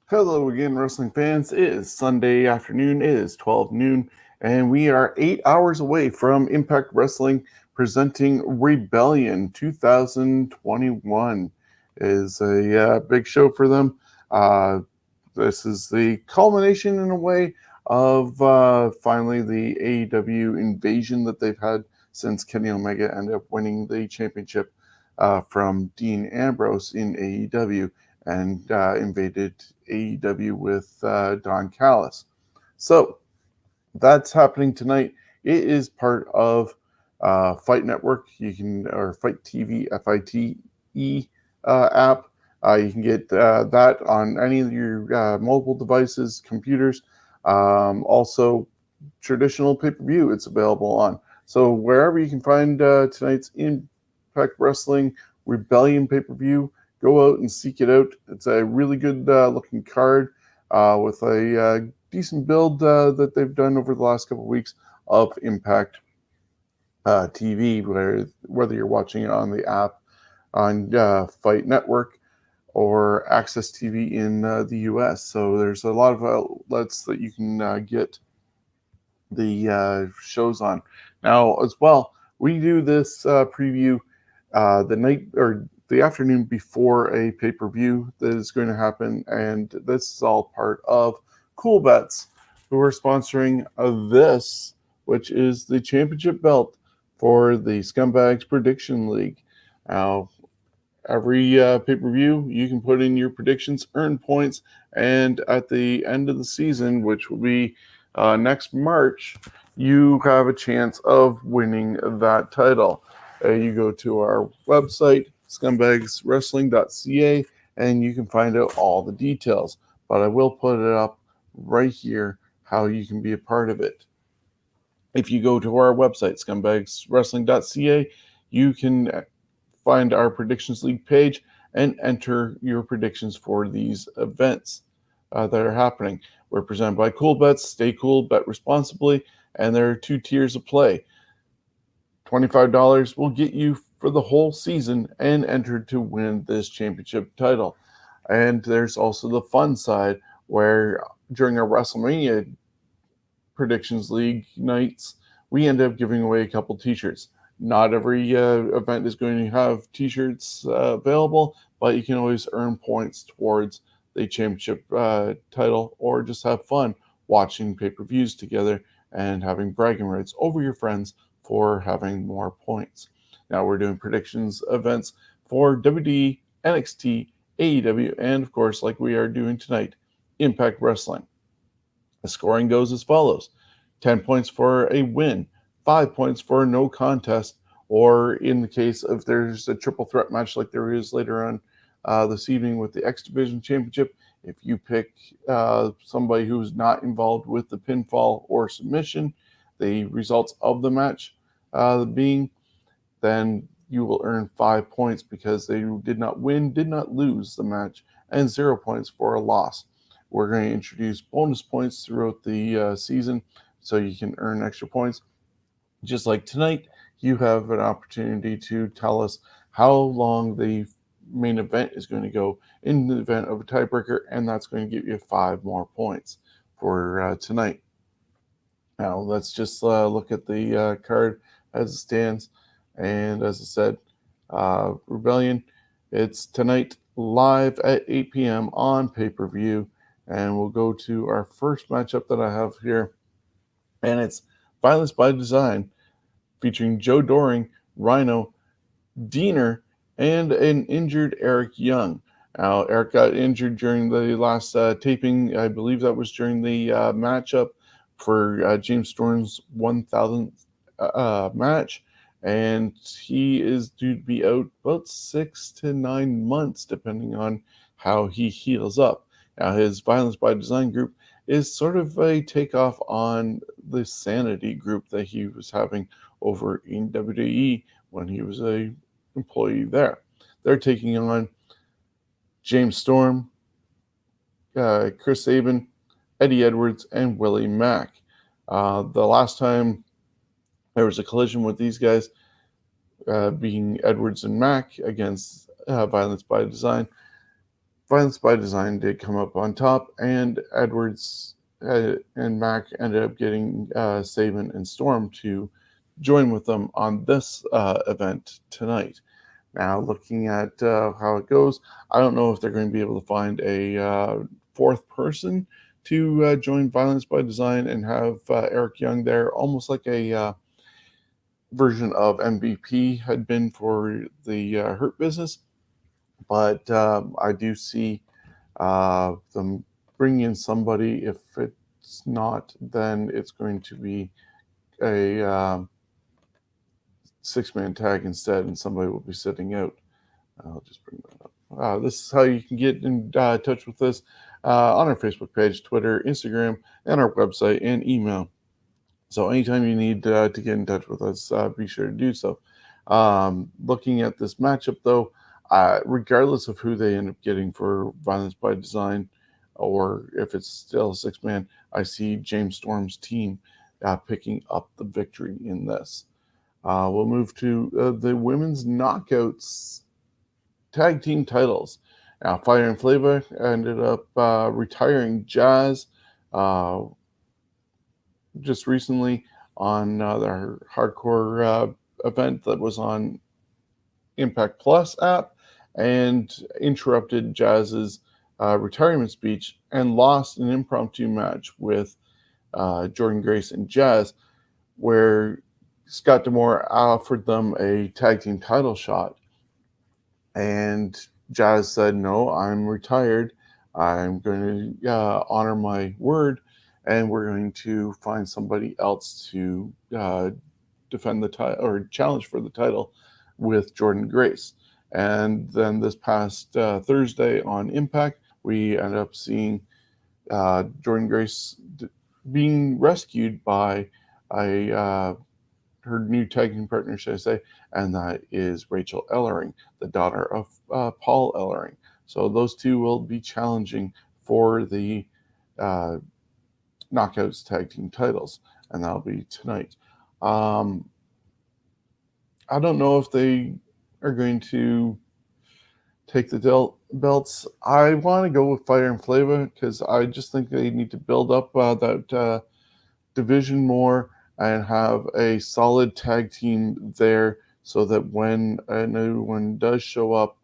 Hello again, wrestling fans. It is Sunday afternoon. It is 12 noon, and we are 8 hours away from Impact Wrestling presenting Rebellion 2021. It is a big show for them. This is the culmination, in a way, of finally the AEW invasion that they've had since Kenny Omega ended up winning the championship from Dean Ambrose in AEW. And invaded AEW with Don Callis. So that's happening tonight. It is part of Fight Network. Or Fight TV, FITE app. You can get that on any of your mobile devices, computers. Also, traditional pay-per-view it's available on. So wherever you can find tonight's Impact Wrestling Rebellion pay-per-view, go out and seek it out. It's a really good looking card with a decent build that they've done over the last couple of weeks of Impact TV, whether you're watching it on the app on Fight Network or Access TV in the US. So there's a lot of outlets that you can get the shows on. Now, as well, we do this preview the night or the afternoon before a pay-per-view that is going to happen, and this is all part of Coolbets, who are sponsoring this, which is the championship belt for the Scumbags Prediction League. Now, every pay-per-view, you can put in your predictions, earn points, and at the end of the season, which will be next March, you have a chance of winning that title. You go to our website, scumbagswrestling.ca, and you can find out all the details. But I will put it up right here how you can be a part of it. If you go to our website, scumbagswrestling.ca, you can find our Predictions League page and enter your predictions for these events that are happening. We're presented by Coolbets. Stay cool, bet responsibly, and there are 2 tiers of play. $25 will get you for the whole season and enter to win this championship title. And there's also the fun side where during our WrestleMania Predictions League nights, we end up giving away a couple t-shirts. Not every event is going to have t-shirts available, but you can always earn points towards the championship title or just have fun watching pay-per-views together and having bragging rights over your friends for having more points. Now we're doing predictions events for WWE, NXT, AEW, and of course, like we are doing tonight, Impact Wrestling. The scoring goes as follows: 10 points for a win, 5 points for a no contest, or in the case of there's a triple threat match like there is later on this evening with the X Division Championship, if you pick somebody who's not involved with the pinfall or submission, the results of the match being, then you will earn 5 points because they did not win, did not lose the match, and 0 points for a loss. We're going to introduce bonus points throughout the season so you can earn extra points. Just like tonight, you have an opportunity to tell us how long the main event is going to go in the event of a tiebreaker, and that's going to give you 5 more points for tonight. Now, let's just look at the card as it stands. And as I said, Rebellion, it's tonight live at 8 p.m. on pay-per-view. And we'll go to our first matchup that I have here. And it's Violence by Design, featuring Joe Doring, Rhino, Diener, and an injured Eric Young. Now, Eric got injured during the last taping. I believe that was during the matchup for James Storm's 1,000th match. And he is due to be out about 6 to 9 months, depending on how he heals up. Now, his Violence by Design group is sort of a takeoff on the Sanity group that he was having over in WWE when he was a employee there. They're taking on James Storm, Chris Sabin, Eddie Edwards, and Willie Mack. The last time there was a collision with these guys, being Edwards and Mack against Violence by Design. Violence by Design did come up on top, and Edwards and Mack ended up getting Sabin and Storm to join with them on this event tonight. Now, looking at how it goes, I don't know if they're going to be able to find a fourth person to join Violence by Design and have Eric Young there, almost like a version of MVP had been for the Hurt Business. But I do see them bringing in somebody. If it's not, then it's going to be a six-man tag instead, and somebody will be sitting out. I'll just bring that up. This is how you can get in touch with us on our Facebook page, Twitter, Instagram, and our website and email. So anytime you need to get in touch with us, be sure to do so. Looking at this matchup, though, regardless of who they end up getting for Violence by Design, or if it's still a six-man, I see James Storm's team picking up the victory in this. We'll move to the women's knockouts tag team titles. Now, Fire and Flava ended up retiring Jazz just recently on their hardcore event that was on Impact Plus app, and interrupted Jazz's retirement speech and lost an impromptu match with Jordynne Grace and Jazz, where Scott D'Amore offered them a tag team title shot, and Jazz said, "No, I'm retired. I'm going to honor my word, and we're going to find somebody else to defend the title or challenge for the title with Jordynne Grace." And then this past Thursday on Impact, we ended up seeing Jordynne Grace being rescued by her new tag team partner, should I say, and that is Rachel Ellering, the daughter of Paul Ellering. So those two will be challenging for the Knockouts tag team titles, and that'll be tonight. I don't know if they are going to take the belts. I want to go with Fire and Flava because I just think they need to build up that division more and have a solid tag team there, so that when a new one does show up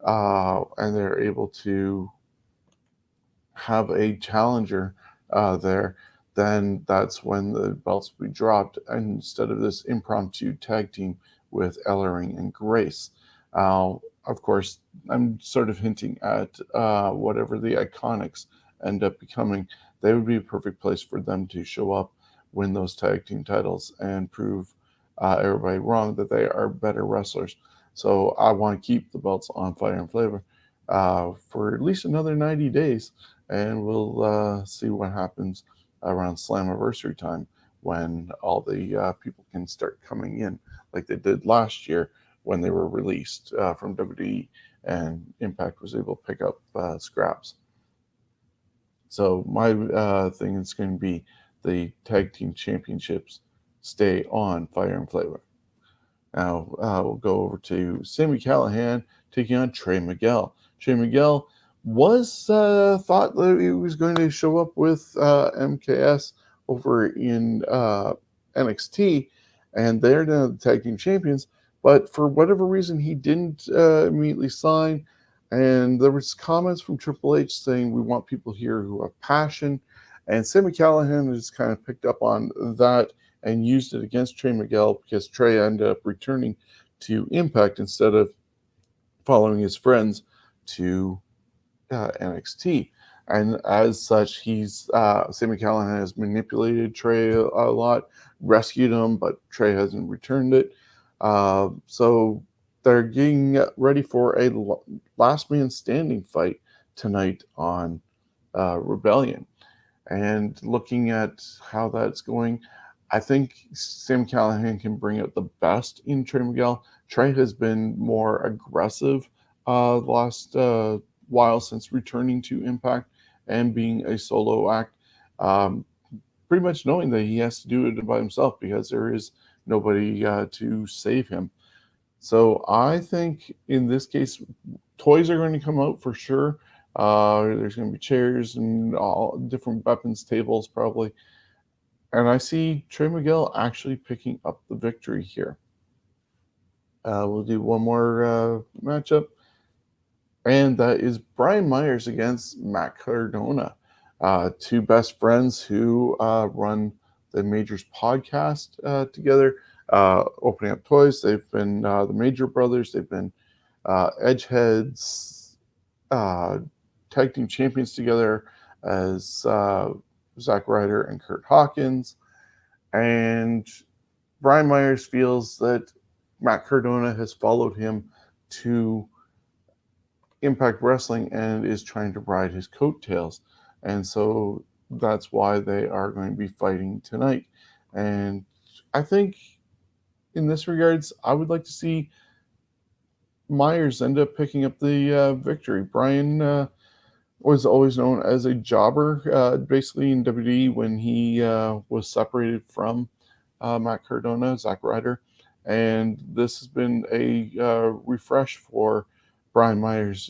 and they're able to have a challenger there, then that's when the belts will be dropped, instead of this impromptu tag team with Ellering and Grace. Of course, I'm sort of hinting at whatever the Iconics end up becoming. They would be a perfect place for them to show up, win those tag team titles, and prove everybody wrong that they are better wrestlers. So I want to keep the belts on Fire and Flava for at least another 90 days, and we'll see what happens around Slammiversary time, when all the people can start coming in like they did last year when they were released from WWE and Impact was able to pick up scraps. So my thing is going to be the tag team championships stay on Fire and Flava. Now we'll go over to Sami Callihan taking on Trey Miguel. Trey Miguel was thought that he was going to show up with MKS over in NXT, and they're now the tag team champions. But for whatever reason, he didn't immediately sign. And there was comments from Triple H saying, "We want people here who have passion." And Sami Callihan has kind of picked up on that and used it against Trey Miguel, because Trey ended up returning to Impact instead of following his friends to NXT. And as such, Sami Callihan has manipulated Trey a lot, rescued him, but Trey hasn't returned it. So they're getting ready for a last man standing fight tonight on Rebellion. And looking at how that's going, I think Sami Callihan can bring out the best in Trey Miguel. Trey has been more aggressive the last while since returning to Impact and being a solo act, pretty much knowing that he has to do it by himself because there is nobody to save him. So I think in this case, toys are going to come out for sure. There's going to be chairs and all different weapons, tables probably. And I see Trey Miguel actually picking up the victory here. We'll do one more matchup. And that is Brian Myers against Mack Cardona. Two best friends who run the Majors podcast together, opening up toys. They've been the Major Brothers. They've been Edgeheads, tag team champions together as Zack Ryder and Kurt Hawkins. And Brian Myers feels that Mack Cardona has followed him to Impact Wrestling and is trying to ride his coattails. And so that's why they are going to be fighting tonight. And I think in this regards, I would like to see Myers end up picking up the victory. Brian was always known as a jobber, basically in WWE when he was separated from Mack Cardona, Zack Ryder. And this has been a refresh for Brian Myers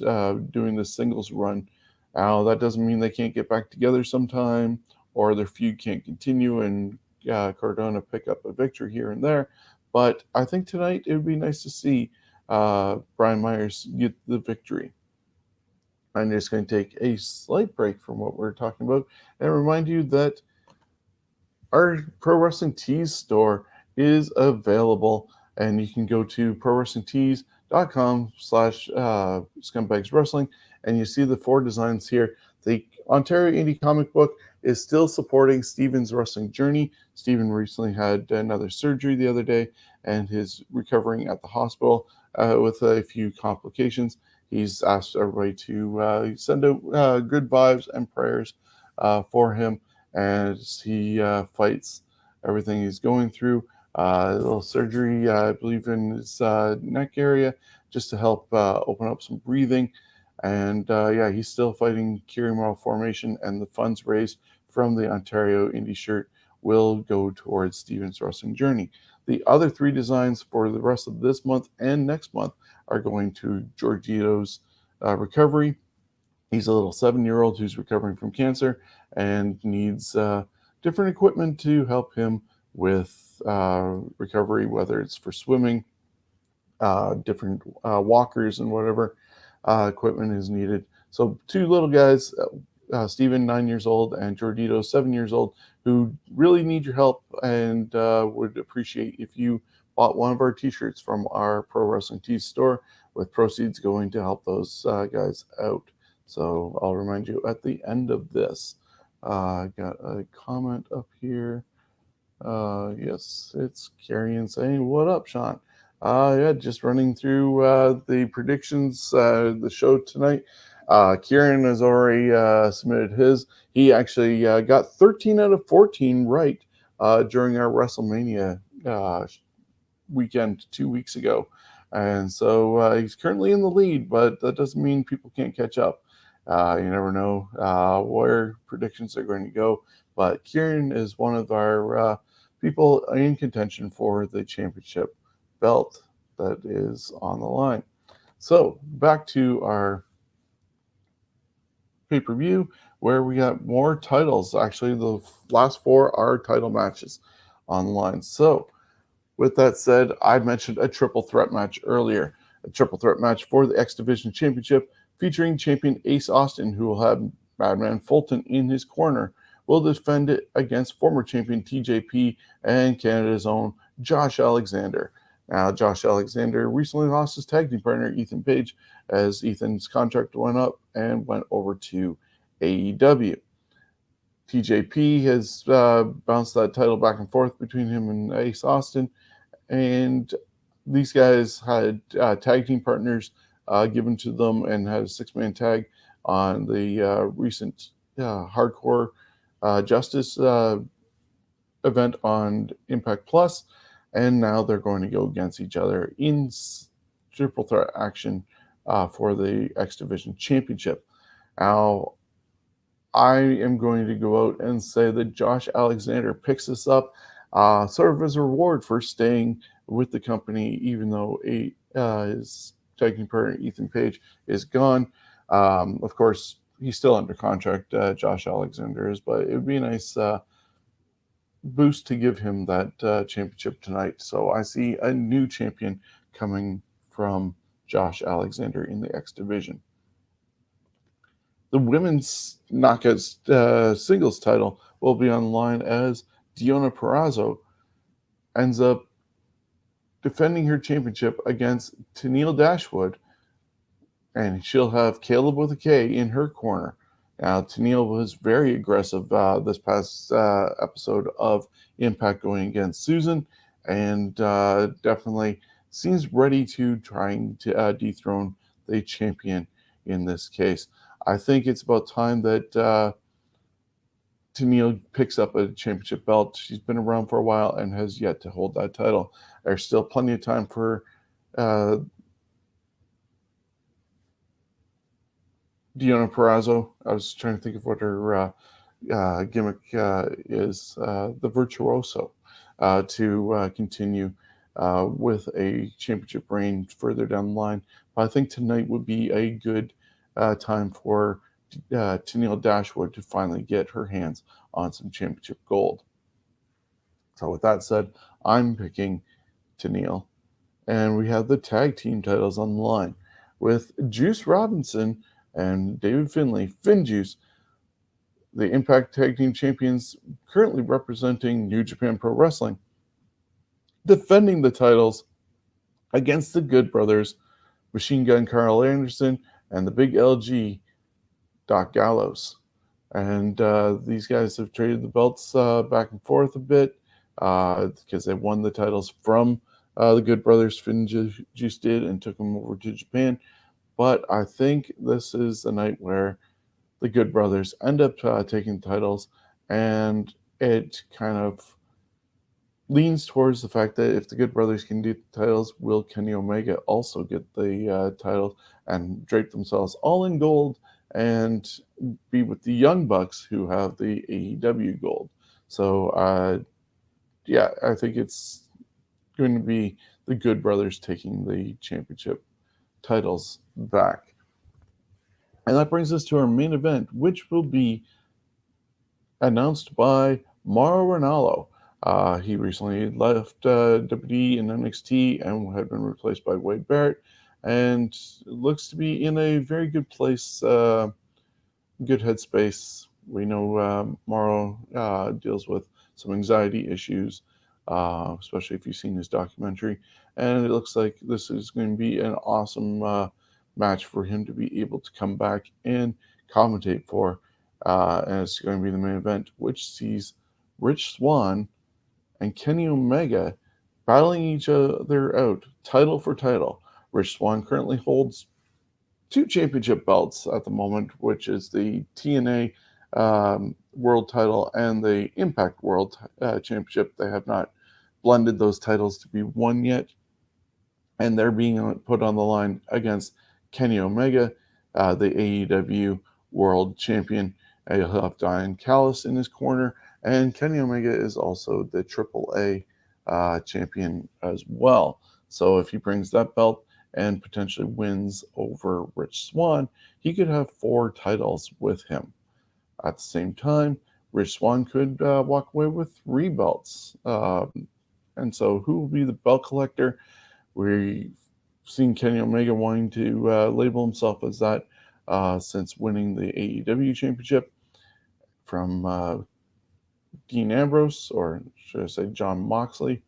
doing the singles run. That doesn't mean they can't get back together sometime or their feud can't continue and Cardona pick up a victory here and there. But I think tonight it would be nice to see Brian Myers get the victory. I'm just going to take a slight break from what we're talking about and remind you that our Pro Wrestling Tees store is available, and you can go to prowrestlingtees.com/Scumbags Wrestling, and you see the 4 designs here. The Ontario Indie Comic Book is still supporting Steven's wrestling journey. Steven recently had another surgery the other day and is recovering at the hospital with a few complications. He's asked everybody to send out good vibes and prayers for him as he fights everything he's going through. A little surgery, I believe, in his neck area just to help open up some breathing. And he's still fighting Curing malformation, and the funds raised from the Ontario Indie shirt will go towards Steven's wrestling journey. The other 3 designs for the rest of this month and next month are going to Jordynne's recovery. He's a little 7-year-old who's recovering from cancer and needs different equipment to help him with recovery, whether it's for swimming, different walkers and whatever equipment is needed. So 2 little guys, Steven, 9 years old, and Jordynne, 7 years old, who really need your help and would appreciate if you bought one of our t-shirts from our Pro Wrestling Tees store, with proceeds going to help those guys out. So I'll remind you at the end of this. I got a comment up here. Yes, it's Carrion saying, "What up, Sean?" Just running through the predictions, the show tonight. Kieran has already submitted his. He actually got 13 out of 14 right during our WrestleMania weekend 2 weeks ago. And so he's currently in the lead, but that doesn't mean people can't catch up. You never know where predictions are going to go. But Kieran is one of our people in contention for the championship belt that is on the line. So back to our pay-per-view where we got more titles. Actually, the last 4 are title matches on the line. So with that said, I mentioned a triple threat match earlier. A triple threat match for the X Division Championship featuring champion Ace Austin, who will have Madman Fulton in his corner, will defend it against former champion TJP and Canada's own Josh Alexander. Now, Josh Alexander recently lost his tag team partner, Ethan Page, as Ethan's contract went up and went over to AEW. TJP has bounced that title back and forth between him and Ace Austin, and these guys had tag team partners given to them and had a 6-man tag on the recent Hardcore Justice event on Impact Plus, and now they're going to go against each other in triple threat action for the X Division Championship. Now, I am going to go out and say that Josh Alexander picks this up sort of as a reward for staying with the company, even though his tag team partner Ethan Page is gone. Of course, he's still under contract, Josh Alexander is, but it would be a nice boost to give him that championship tonight. So I see a new champion coming from Josh Alexander in the X Division. The women's knockout singles title will be on the line as Deonna Purrazzo ends up defending her championship against Tenille Dashwood, and she'll have Caleb with a K in her corner. Now, Tenille was very aggressive this past episode of Impact going against Susan, and definitely seems ready to trying to dethrone the champion in this case. I think it's about time that Tenille picks up a championship belt. She's been around for a while and has yet to hold that title. There's still plenty of time for Deonna Purrazzo. I was trying to think of what her gimmick is, the Virtuoso, to continue with a championship reign further down the line. But I think tonight would be a good time for Tenille Dashwood to finally get her hands on some championship gold. So with that said, I'm picking Tenille. And we have the tag team titles on the line with Juice Robinson and David Finlay, Finjuice, the Impact Tag Team Champions currently representing New Japan Pro Wrestling, defending the titles against the Good Brothers, Machine Gun Carl Anderson, and the Big LG, Doc Gallows. And these guys have traded the belts back and forth a bit because they won the titles from the Good Brothers. Finjuice did and took them over to Japan. But I think this is the night where the Good Brothers end up taking titles, and it kind of leans towards the fact that if the Good Brothers can get the titles, will Kenny Omega also get the title and drape themselves all in gold and be with the Young Bucks, who have the AEW gold. So, yeah, I think it's going to be the Good Brothers taking the championship titles back. And that brings us to our main event, which will be announced by Mauro Ranallo. He recently left WWE and NXT and had been replaced by Wade Barrett, and looks to be in a very good place, good headspace. We know Mauro deals with some anxiety issues, especially if you've seen his documentary, and it looks like this is going to be an awesome match for him to be able to come back and commentate for. And it's going to be the main event, which sees Rich Swann and Kenny Omega battling each other out, title for title. Rich Swann currently holds 2 championship belts at the moment, which is the TNA World title and the Impact World Championship. They have not blended those titles to be one yet, and they're being put on the line against Kenny Omega, the AEW World Champion. He'll have Diane Callis in his corner, and Kenny Omega is also the AAA champion as well. So if he brings that belt and potentially wins over Rich Swann, he could have 4 titles with him. At the same time, Rich Swann could walk away with 3 belts. And so who will be the belt collector? We've seen Kenny Omega wanting to label himself as that since winning the AEW championship from Dean Ambrose, or should I say Jon Moxley.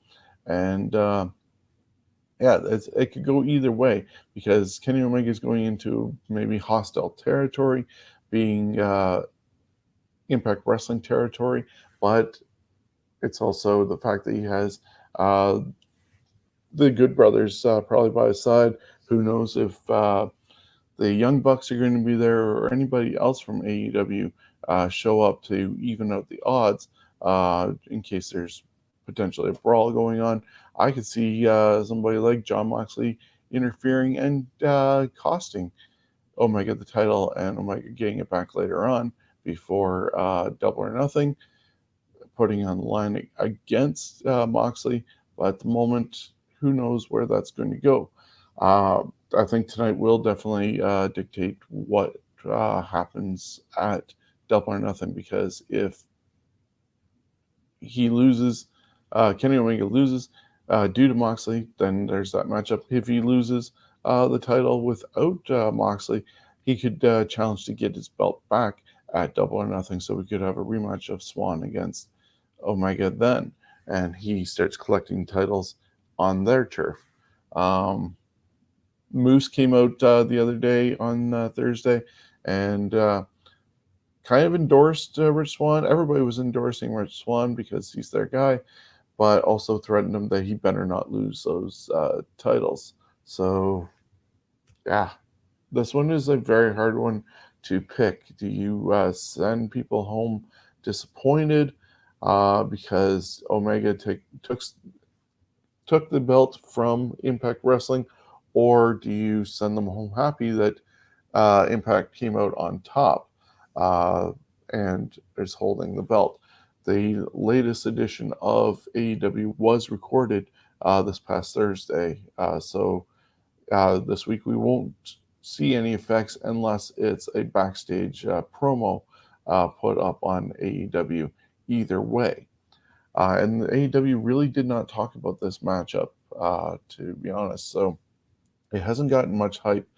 And yeah, it could go either way, because Kenny Omega is going into maybe hostile territory, being Impact Wrestling territory, but it's also the fact that he has the Good Brothers probably by his side. Who knows if the Young Bucks are going to be there, or anybody else from AEW show up to even out the odds in case there's potentially a brawl going on. I could see somebody like Jon Moxley interfering and costing Omega the title, and Omega getting it back later on before Double or Nothing, putting on the line against Moxley. But at the moment, who knows where that's going to go. I think tonight will definitely dictate what happens at Double or Nothing, because if he loses, Kenny Omega loses due to Moxley, then there's that matchup. If he loses the title without Moxley, he could challenge to get his belt back at Double or Nothing, so we could have a rematch of Swann against Omega then, and he starts collecting titles on their turf. Moose came out the other day on Thursday and kind of endorsed Rich Swann. Everybody was endorsing Rich Swann because he's their guy, but also threatened him that he better not lose those titles. So, yeah, this one is a very hard one to pick. Do you send people home disappointed because Omega took the belt from Impact Wrestling, or do you send them home happy that Impact came out on top and is holding the belt? The latest edition of AEW was recorded this past Thursday, so this week we won't see any effects unless it's a backstage promo put up on AEW either way. And the AEW really did not talk about this matchup, to be honest. So it hasn't gotten much hype,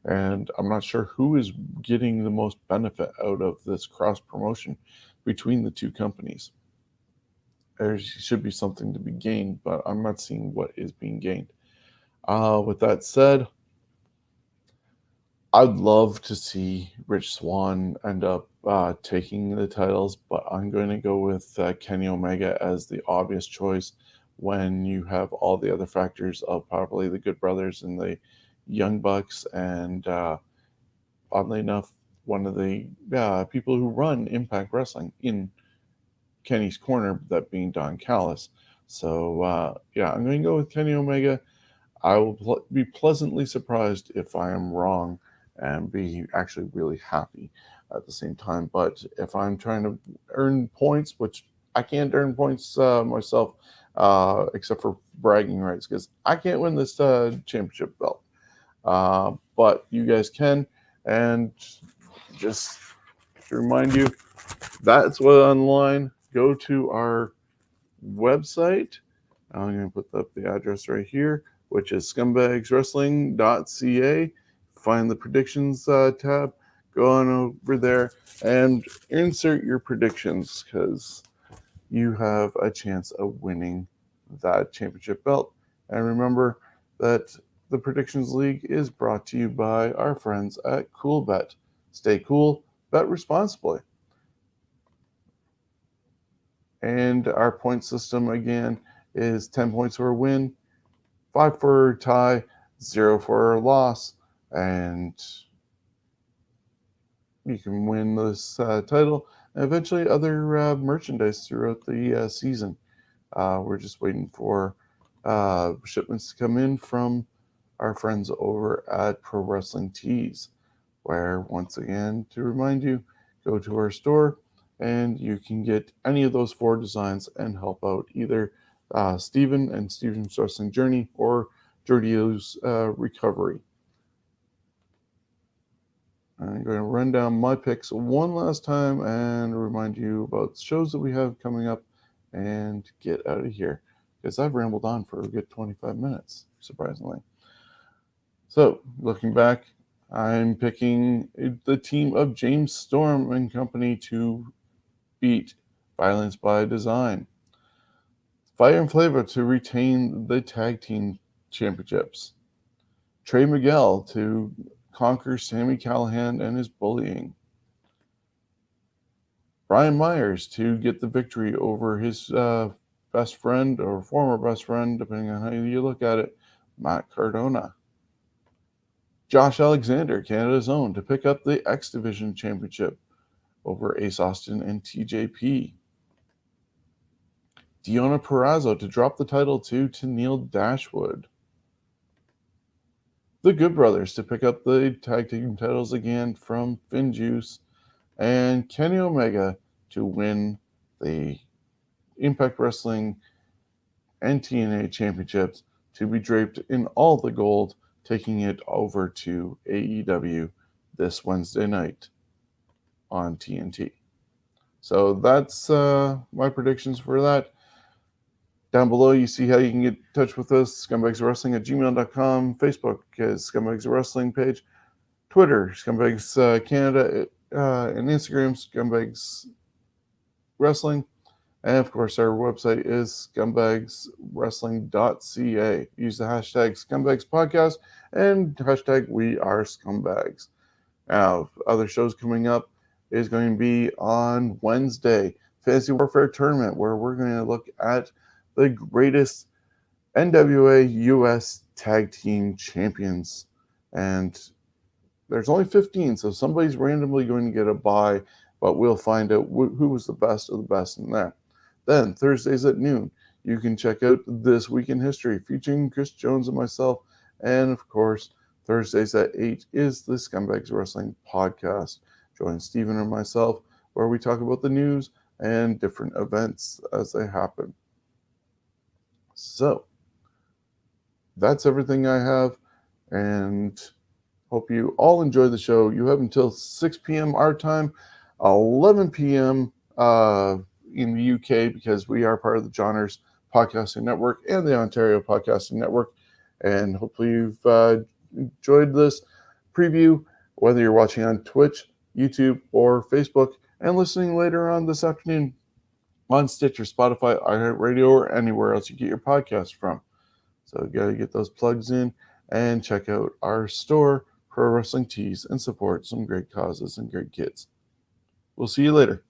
and I'm not sure who is getting the most benefit out of this cross promotion between the two companies. There should be something to be gained, but I'm not seeing what is being gained. With that said, I'd love to see Rich Swann end up taking the titles, but I'm going to go with Kenny Omega as the obvious choice when you have all the other factors of probably the Good Brothers and the Young Bucks, and oddly enough, one of the people who run Impact Wrestling in Kenny's corner, that being Don Callis. So, I'm going to go with Kenny Omega. I will be pleasantly surprised if I am wrong and be actually really happy at the same time. But if I'm trying to earn points, which I can't earn points myself, except for bragging rights, because I can't win this championship belt. But you guys can. And just to remind you, that's what online. Go to our website. I'm going to put up the address right here, which is scumbagswrestling.ca. Find the predictions tab, go on over there and insert your predictions, because you have a chance of winning that championship belt. And remember that the Predictions League is brought to you by our friends at Coolbet. Stay cool, bet responsibly. And our point system again is 10 points for a win, 5 for a tie, 0 for a loss, and you can win this title and eventually other merchandise throughout the season. We're just waiting for shipments to come in from our friends over at Pro Wrestling Tees, where, once again, to remind you, go to our store and you can get any of those 4 designs and help out either Steven and Steven's Wrestling Journey or Jordynne's recovery. I'm going to run down my picks one last time and remind you about shows that we have coming up and get out of here, because I've rambled on for a good 25 minutes, surprisingly. So, looking back, I'm picking the team of James Storm and company to beat Violence by Design. Fire and Flava to retain the tag team championships. Trey Miguel to conquer Sami Callihan and his bullying. Brian Myers to get the victory over his best friend or former best friend, depending on how you look at it, Mack Cardona. Josh Alexander, Canada's own, to pick up the X Division Championship over Ace Austin and TJP. Deonna Purrazzo to drop the title to Tenille Dashwood. the Good Brothers to pick up the tag team titles again from Finjuice, and Kenny Omega to win the Impact Wrestling and TNA championships to be draped in all the gold, taking it over to AEW this Wednesday night on TNT. So that's my predictions for that. Down below, you see how you can get in touch with us, scumbagswrestling@gmail.com, Facebook is Scumbags Wrestling page, Twitter, Scumbags Canada, and Instagram, Scumbags Wrestling. And of course, our website is scumbagswrestling.ca. Use the hashtag ScumbagsPodcast and hashtag WeAreScumbags. Now, other shows coming up is going to be on Wednesday, Fantasy Warfare Tournament, where we're going to look at the greatest NWA US Tag Team Champions. And there's only 15, so somebody's randomly going to get a bye, but we'll find out who was the best of the best in there. Then, Thursdays at noon, you can check out This Week in History, featuring Chris Jones and myself. And, of course, Thursdays at 8 is the Scumbags Wrestling Podcast. Join Steven and myself, where we talk about the news and different events as they happen. So, that's everything I have, and hope you all enjoy the show. You have until 6 p.m. our time, 11 p.m. In the UK, because we are part of the Johners Podcasting Network and the Ontario Podcasting Network. And hopefully you've enjoyed this preview, whether you're watching on Twitch, YouTube, or Facebook, and listening later on this afternoon on Stitcher, Spotify, iHeartRadio, or anywhere else you get your podcast from. So you got to get those plugs in and check out our store, Pro Wrestling Tees, and support some great causes and great kids. We'll see you later.